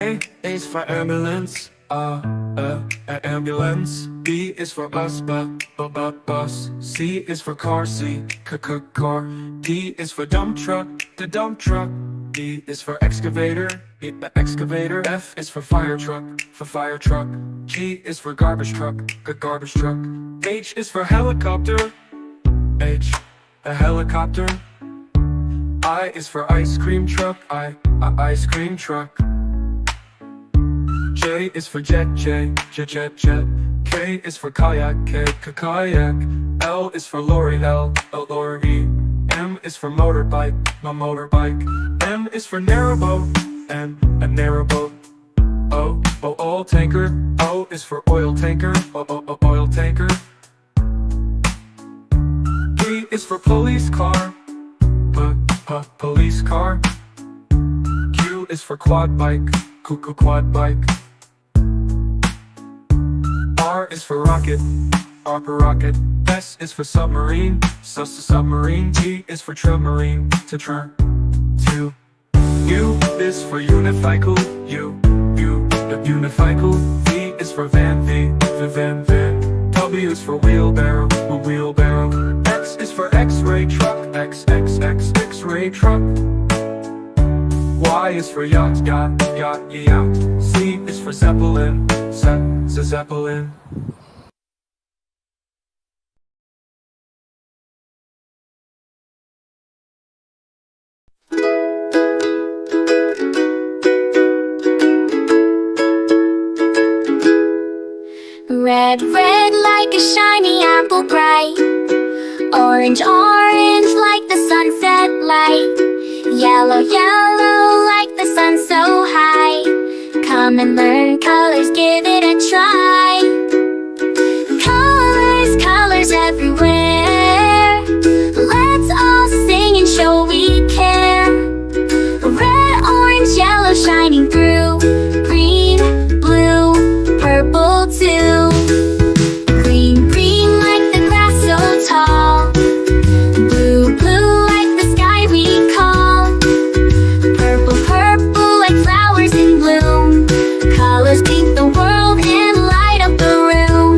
A is for ambulance, ambulance. B is for bus. C is for car, car. D is for dump truck, the dump truck. E is for excavator, the excavator. F is for fire truck, G is for garbage truck, garbage truck. H is for helicopter, a helicopter. I is for ice cream truck, ice cream truck. J is for jet. K is for kayak, kayak. L is for lorry, lorry. M is for motorbike, motorbike. N is for narrowboat, a narrowboat. O, oil tanker. O is for oil tanker, oil tanker. P is for police car, police car. Q is for quad bike, quad bike. R is for rocket, rocket. S is for submarine, submarine. T is for submarine, to. U is for unicycle, unicycle. V is for van, van. W is for wheelbarrow, wheelbarrow. X is for X-ray truck, X-ray truck. Y is for yacht, yacht. Z is for zeppelin, zeppelin. Red, red like a shiny apple bright. Orange, orange like the sunset light. Yellow, yellow like the sun so high. Come and learn colors, give it a try. Colors, colors everywhere. Let's all sing and show we care. Red, orange, yellow shining through. Green, blue, purple too. Green, green like the grass so tall. Blue, blue like the sky we call. Purple, purple like flowers in bloom. Colors paint the world and light up the room.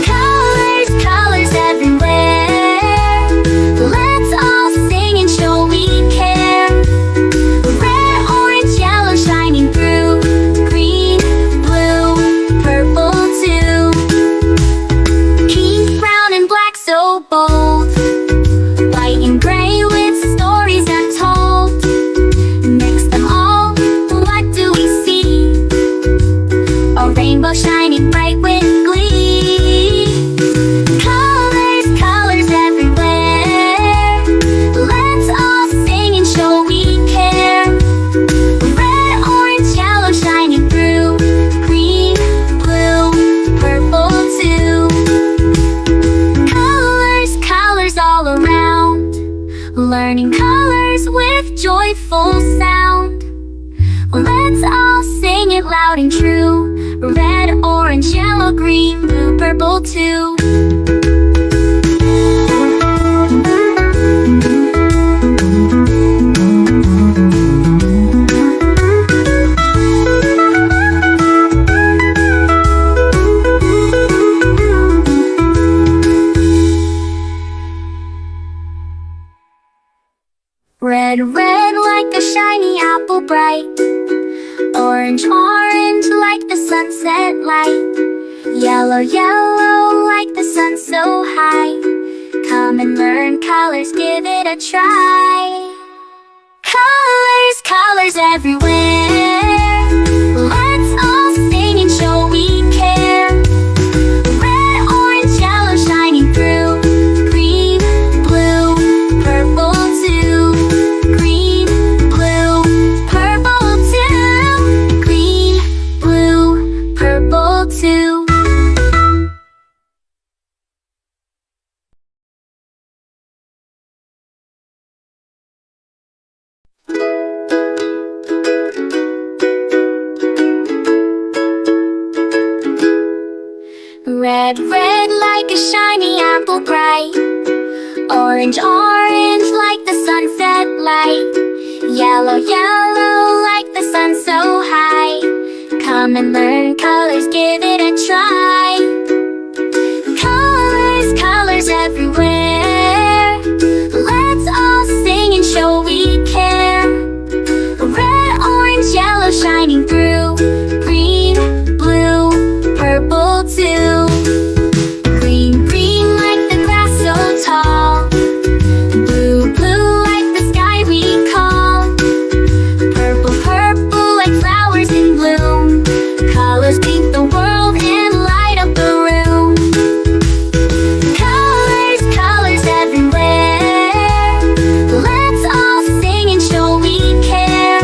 Colors, colors everywhere. Let's all sing and show we care. Red, orange, yellow shining through. Green, blue, purple too. Pink, brown and black so bold. White and gray with stories untold. Mix them all, what do we see? A rainbow shining bright with glee. Colors, colors everywhere. Let's all sing and show we care. Red, orange, yellow shining through. Green, blue, purple too. Colors, colors all around. Learning colors with joyful sound. Let's all sing it loud and true. Red, orange, yellow, green, blue, purple too. Red, red like a shiny apple bright. Orange, orange like the sunset light. Yellow, yellow like the sun so high. Come and learn colors, give it a try. Colors, colors everywhere. Let's all sing and show we care. Red, orange, yellow shining through. Green, blue, purple too. Green, blue, purple too. Green, blue, purple too. Red, red like a shiny apple bright. Orange, orange like the sunset light. Yellow, yellow like the sun so shining through. Green, blue, purple too. Green, green like the grass so tall. Blue, blue like the sky we call. Purple, purple like flowers in bloom. Colors paint the world and light up the room. Colors, colors everywhere. Let's all sing and show we care.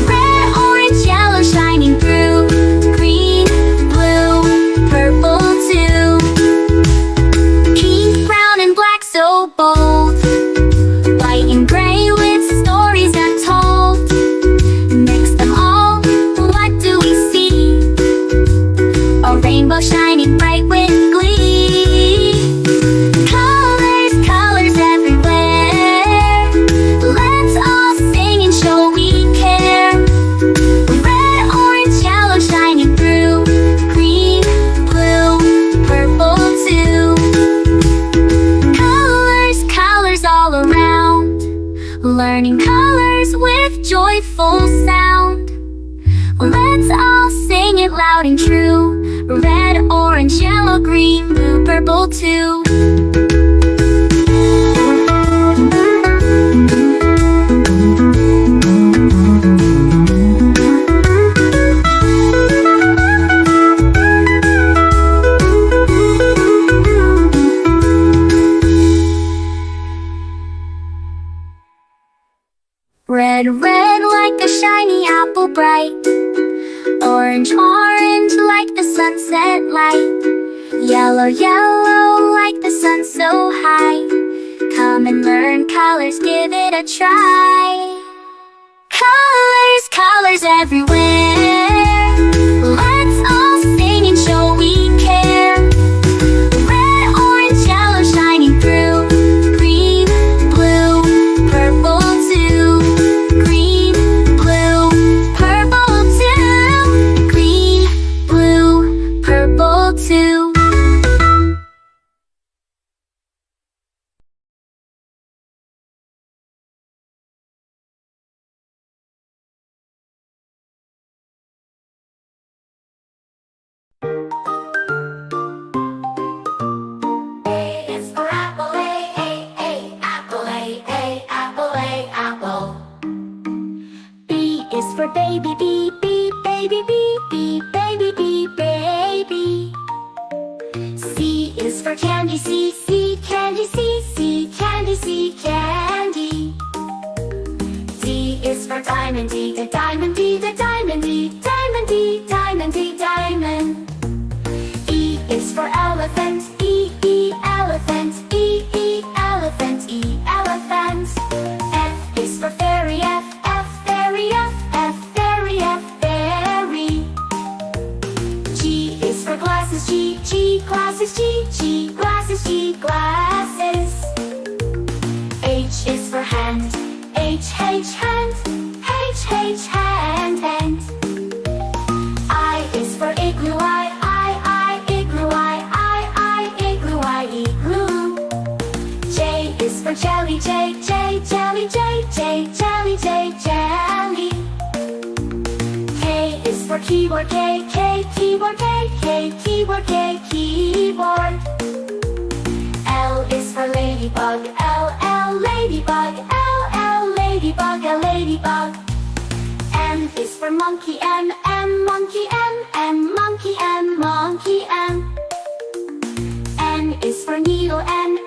Red, orange, yellow shining through. Green, blue, purple too. Pink, brown and black so bold. White and gray with stories untold. Mix them all, what do we see? A rainbow shining bright with glee. Colors, colors everywhere. Let's all sing and show we care. Red, orange, yellow shining through. Green, blue, purple too. Colors, colors all around. Learning colors with joyful sound. Let's all sing it loud and true. Red, orange, yellow, green, blue, purple too. Red, red like a shiny apple bright. Orange, orange like the sunset light. Yellow, yellow like the sun so high. Come and learn colors, give it a try. Colors, colors everywhere. Let's all sing and show we care. Red, orange, yellow shining through. Green, blue, purple too. Green, blue, purple too. Green, blue, purple too. A is for apple, A, apple, A, apple, A, apple. B is for baby, B, baby, B, baby, baby. C is for candy, C, candy, C, candy, candy. D is for diamond, D, the diamond, D, the diamond, D, diamond, D, diamond, D, diamond. E is for elephant, E, elephant, E, elephant, E, elephant. F is for fairy, F, fairy, F, fairy, fairy. G is for glasses, G, glasses, G, glasses, G, glasses. H is for hand, H, hand, H, hand. I is for igloo, I, igloo, I, igloo, I, igloo. J is for jelly, J, jelly, jelly, jelly. K is for keyboard, K, keyboard, K, keyboard, keyboard. L is for ladybug, L, ladybug, L, ladybug, ladybug. M is for monkey, M, monkey, M, monkey, monkey, M. N is for needle, N,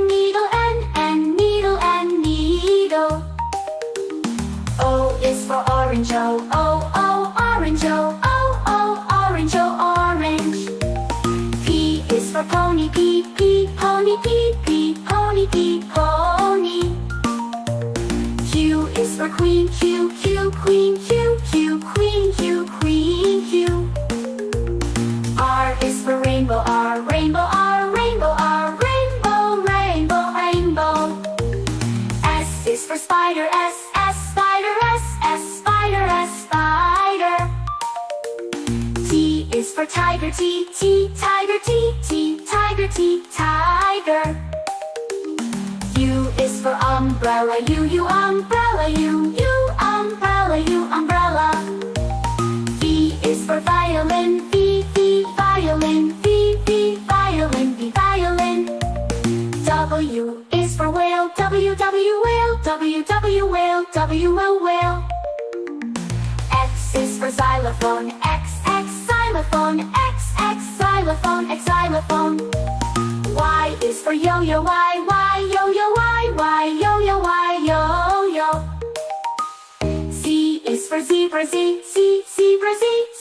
needle, N, needle, needle. O is for orange, O, orange, O, orange, orange. P is for pony, P, pony, P, pony, pony. Q is for queen, Q, queen, Q, queen. R is for rainbow, R, rainbow, rainbow. S is for spider, S, spider, spider. T is for tiger, T, tiger, tiger, tiger. U is for umbrella, U, umbrella, U, umbrella, umbrella. will whale. X is for xylophone, X xylophone, X xylophone, X xylophone. Y is for yo-yo, Y yo-yo, Y yo-yo, Y yo-yo. Z is for zebra, Z zebra, Z